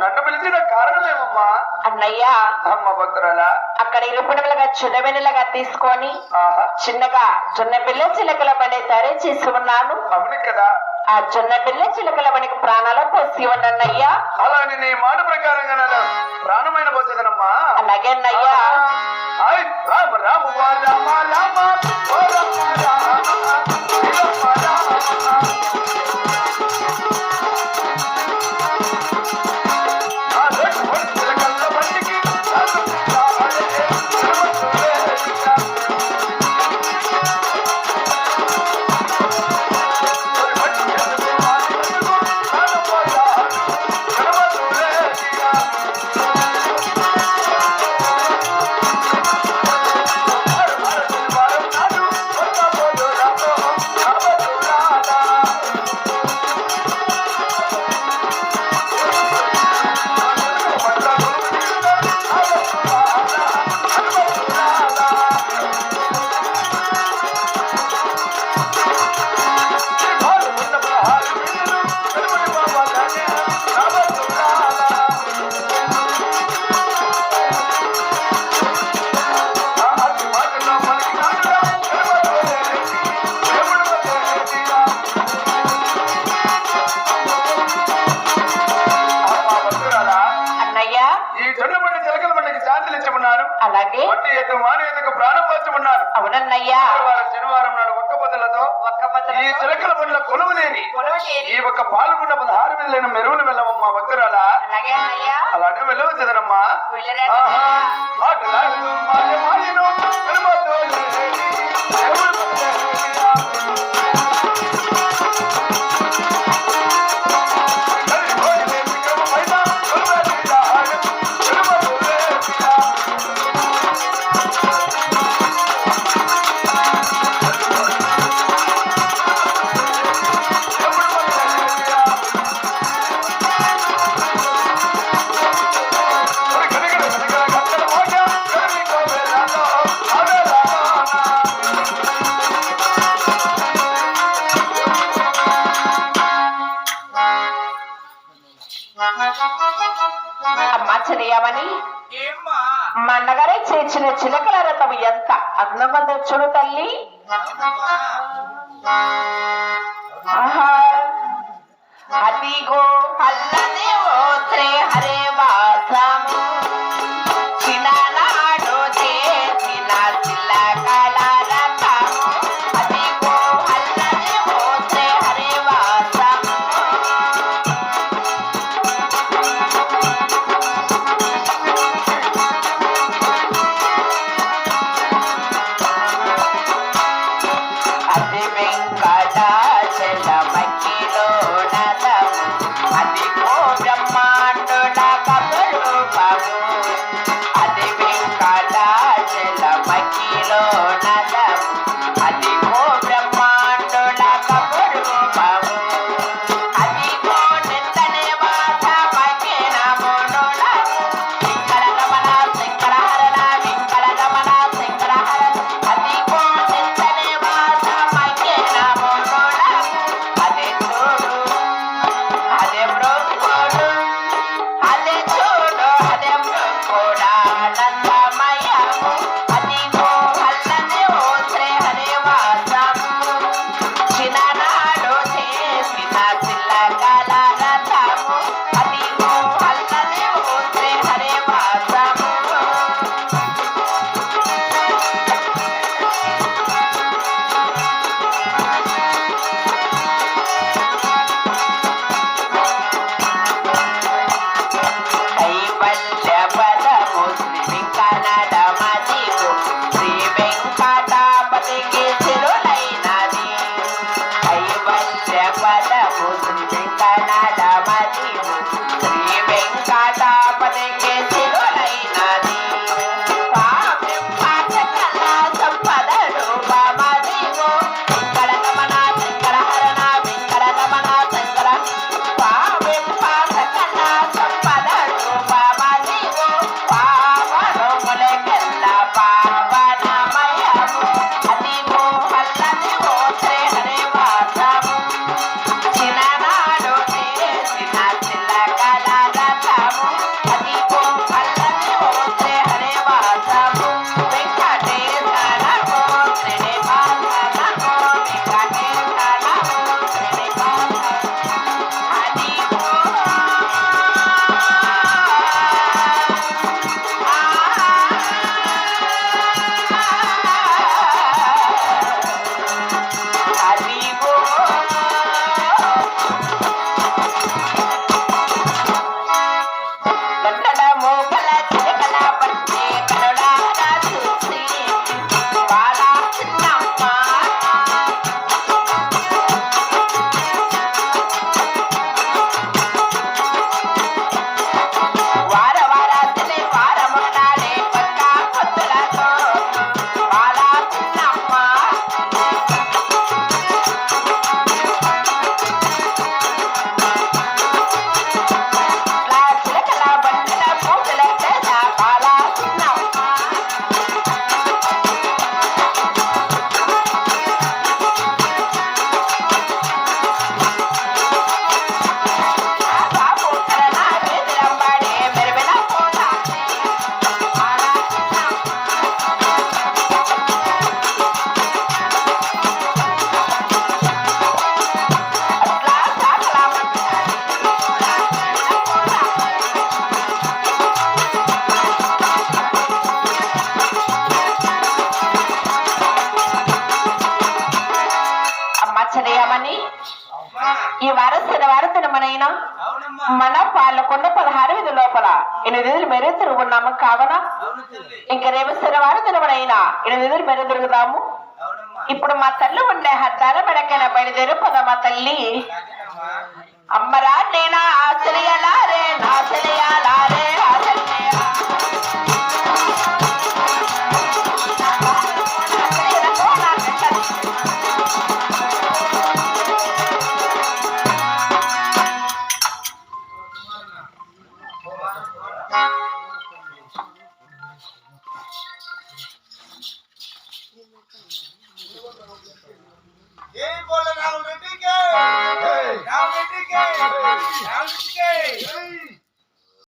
నన్ను పిలిచిన కారణమేమమ్మా? అన్నయ్యా అమ్మ భద్రాలా అక్కడ ఇరుపునలుగా చుడవెనలుగా తీసుకొని చిన్నగా జొన్న పిల్ల చిలకల పని తయారు చేసి ఉన్నాను. అవును కదా, ఆ జొన్న పిల్ల చిలకల పనికి ప్రాణాలు పోసి ఉండన్నయ్యా. అలా నీ మాట ప్రకారంగా నన్ను ప్రాణమైన పోసేదనమ్మా. అలాగే అన్నయ్యా. రామ రామ రామ రామ ఓ రామ రామ అలాగే ప్రాణం పంచుకున్నారు. అవునన్నయ్యా. శనివారం నాడు ఒక్క పొద్దులతో ఈ చిలకల బండ్ల కొలువులేని ఈ ఒక్క పాల్గొన్న 16 వేలైన మెరువులు వెళ్ళవమ్మా భద్రాలా. అలాగే వెళ్ళవచ్చదనమ్మా. అమ్మని మా అన్నగారే చేసిన చిలకల రథం ఎంత అందమందో చూడు తల్లి. అదిగో అల్లనే ఓత్రే హరే వాసము చిన్ననాడు చేసిన చిలకల రథము. అదిగో అల్లనే ఓత్రే హరే వాసము. అది వెంకటాచలమకిలో నదము అదిగో బ్రహ్మాండుల కపరూపము. అది వెంకటాచలమకిలో నదము అదిగో బ్రహ్మాండుల కపరూపము. అదిగో నిత్తనే వాసమకిన మునులము వింకలగమన శంకరహరణ వింకలగమన శంకరహరణ. అదిగో నిత్తనే వాసమకిన మునులము అదే చూడు అదే బ్రహ్మడు అదే చూడు అదే బ్రహ్మడానందమయము. అదిగో అల్లనే ఓత్రే హరే వాసము చిన్ననాడు చేసిన చిలకల రథము. అదిగో అల్లనే ఓత్రే హరే వాసము. కైవల్య పదము శ్రీ వెంకటమదిగో శ్రీ వెంకటాపతికి సిరులైనది. కైవల్య పదము శ్రీ వెంకటమదిగో శ్రీ వెంకటాపతికి సిరులైనది. కావ్యంపాసకల సంపద రూపమదిగో వింకలగమన శంకరహరణ వింకలగమన శంకర. కావ్యంపాసకల సంపద రూపమదిగో పావనములకెల్ల పావనమయము. అదిగో అల్లనే ఓత్రే హరే వాసము చిన్ననాడు వారం శనివారం దినమనైనా మన పాలకొండ 16 వీధి లోపల 8 వీధులు మేరే తిరుగున్నాము కావున ఇంక రేపు శనివారం దినమనైనా 8 వీధులు మేరే తిరుగుదాము. ఇప్పుడు మా తల్లి ఉండే హద్దాల మెడకైన బయలుదేరు పద మా తల్లి. అమ్మరా నేనా ఆశ్చర్యాలారే నాశనయాలారే राम रेड्डी के